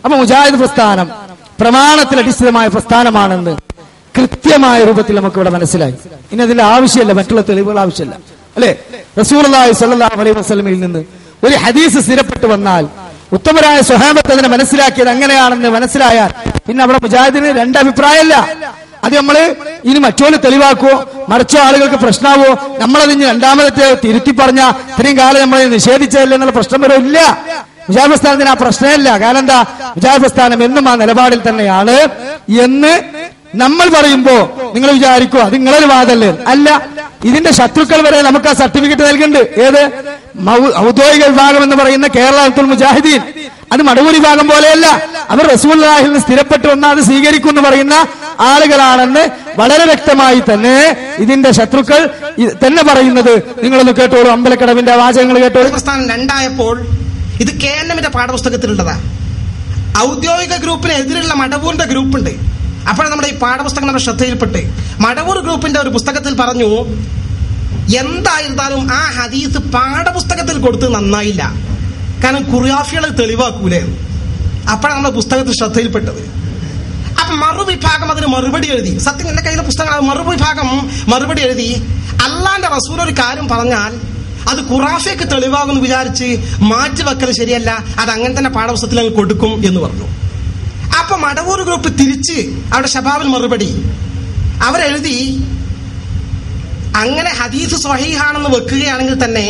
അപ്പൊ മുജാഹിദ് പ്രസ്ഥാനം പ്രമാണത്തിൽ അടിസ്ഥിതമായ പ്രസ്ഥാനമാണെന്ന് കൃത്യമായ രൂപത്തിൽ നമുക്ക് ഇവിടെ മനസ്സിലായി. ഇനി അതിന്റെ ആവശ്യമില്ല, മറ്റുള്ള തെളിവുകൾ ആവശ്യമില്ല, അല്ലെ? റസൂലുള്ളാഹി സ്വല്ലല്ലാഹു അലൈഹി വസല്ലമയിൽ നിന്ന് ഒരു ഹദീസ് സ്ഥിരപ്പെട്ടു വന്നാൽ ഉത്തമരായ സ്വഹാബത്ത് അതിനെ മനസ്സിലാക്കിയത് അങ്ങനെയാണെന്ന് മനസ്സിലായാൽ പിന്നെ അവിടെ മുജാഹിദിന് രണ്ടഭിപ്രായമല്ല. അത് നമ്മള് ഇനി മറ്റോല് തെളിവാക്കുവോ മറിച്ചോ ആളുകൾക്ക് പ്രശ്നമാവോ, നമ്മളതിന് രണ്ടാമത്തെ തിരുത്തി പറഞ്ഞ ഇത്രയും കാലം നമ്മളെ നിഷേധിച്ചതല്ലേ എന്നുള്ള പ്രശ്നം വരെ ഇല്ല. മുജാഹിദ് പ്രസ്ഥാനത്തിന് ആ പ്രശ്നമില്ല. കാരണം എന്താ, മുജാഹിദ് പ്രസ്ഥാനം എന്നും ആ നിലപാടിൽ തന്നെയാണ് എന്ന് നമ്മൾ പറയുമ്പോ നിങ്ങൾ വിചാരിക്കോ അത് നിങ്ങളൊരു വാദല്ലേ? അല്ല, ഇതിന്റെ ശത്രുക്കൾ വരെ നമുക്ക് ആ സർട്ടിഫിക്കറ്റ് നൽകുന്നുണ്ട്. ഏത് ഔദ്യോഗിക വിഭാഗം എന്ന് പറയുന്ന കേരളത്തിൽ മുജാഹിദീൻ, അത് മടവൂർ വിഭാഗം പോലെയല്ല. അവർ റസൂലുള്ളാഹിൽ നിന്ന് സ്ഥിരപ്പെട്ടു വന്നാൽ അത് സ്വീകരിക്കും എന്ന് പറയുന്ന ആളുകളാണെന്ന് വളരെ വ്യക്തമായി തന്നെ ഇതിന്റെ ശത്രുക്കൾ തന്നെ പറയുന്നത് നിങ്ങളൊന്ന് കേട്ടോളൂ. അമ്പലക്കടവിന്റെ വാചകങ്ങൾ കേട്ടോളൂ. പ്രസ്ഥാനം രണ്ടായപ്പോൾ ഇത് KNMന്റെ പാഠപുസ്തകത്തിലുള്ളതാ. ഔദ്യോഗിക ഗ്രൂപ്പിനെതിരുള്ള മടവൂരിന്റെ ഗ്രൂപ്പുണ്ട്. അപ്പോഴാണ് നമ്മുടെ ഈ പാഠപുസ്തകം നമ്മുടെ ശ്രദ്ധയിൽപ്പെട്ട് മടവൂർ ഗ്രൂപ്പിന്റെ ഒരു പുസ്തകത്തിൽ പറഞ്ഞു, എന്തായിരുന്നാലും ആ ഹദീസ് പാഠപുസ്തകത്തിൽ കൊടുത്ത് നന്നായില്ല, കാരണം ഖുറാഫികൾ തെളിവാക്കൂലേ. അപ്പോഴാണ് നമ്മുടെ പുസ്തകത്തിൽ ശ്രദ്ധയിൽപ്പെട്ടത്. അപ്പൊ മറുവിഭാഗം അതിന് മറുപടി എഴുതി. സത്യം എന്റെ കയ്യിലെ പുസ്തകം മറുവിഭാഗം മറുപടി എഴുതി, അള്ളാന്റെ റസൂൽ ഒരു കാര്യം പറഞ്ഞാൽ അത് ഖുറാഫിക്ക് തെളിവാകുമെന്ന് വിചാരിച്ച് മാറ്റിവെക്കൽ ശരിയല്ല, അത് അങ്ങനെ തന്നെ പാഠപുസ്തകത്തിൽ കൊടുക്കും എന്ന് പറഞ്ഞു. അപ്പൊ മടവൂർ ഗ്രൂപ്പ് തിരിച്ച് അവിടെ ഷബാബിൽ മറുപടി അവരെഴുതി, അങ്ങനെ ഹദീസ് സ്വഹീഹാണെന്ന് വെക്കുകയാണെങ്കിൽ തന്നെ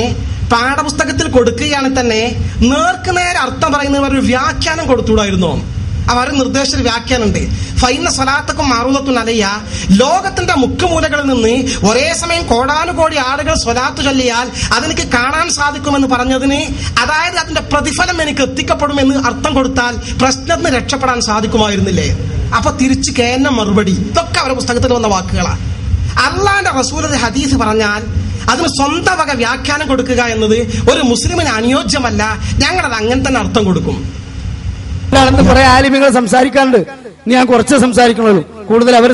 പാഠപുസ്തകത്തിൽ കൊടുക്കുകയാണെങ്കിൽ തന്നെ നേർക്കുനേരെ അർത്ഥം പറയുന്നവർ ഒരു വ്യാഖ്യാനം കൊടുത്തുകൂടായിരുന്നോ? അവരുടെ നിർദ്ദേശത്തിൽ വ്യാഖ്യാനമുണ്ട്. ഫൈന സ്വലാത്തക്കും മാറൂലത്തുൻ അലയ്യ, ലോകത്തിന്റെ മുക്കുമൂലകളിൽ നിന്ന് ഒരേ സമയം കോടാനുകോടി ആളുകൾ സ്വലാത്ത് ചൊല്ലിയാൽ അതെനിക്ക് കാണാൻ സാധിക്കുമെന്ന് പറഞ്ഞതിന്, അതായത് അതിന്റെ പ്രതിഫലം എനിക്ക് എത്തിക്കപ്പെടുമെന്ന് അർത്ഥം കൊടുത്താൽ പ്രശ്നത്തിന് രക്ഷപ്പെടാൻ സാധിക്കുമായിരുന്നില്ലേ? അപ്പൊ തിരിച്ച് KNM മറുപടി, ഇതൊക്കെ അവരുടെ പുസ്തകത്തിൽ വന്ന വാക്കുകളാണ്. അള്ളാന്റെ റസൂലിന്റെ ഹദീസ് പറഞ്ഞാൽ അതിന് സ്വന്തം വക വ്യാഖ്യാനം കൊടുക്കുക എന്നത് ഒരു മുസ്ലിമിന് അനുയോജ്യമല്ല, ഞങ്ങളത് അങ്ങനെ തന്നെ അർത്ഥം കൊടുക്കും. കുറെ ആലിമ്യങ്ങൾ സംസാരിക്കാറുണ്ട്. ഇനി ഞാൻ കുറച്ച് സംസാരിക്കണുള്ളൂ, കൂടുതൽ അവർ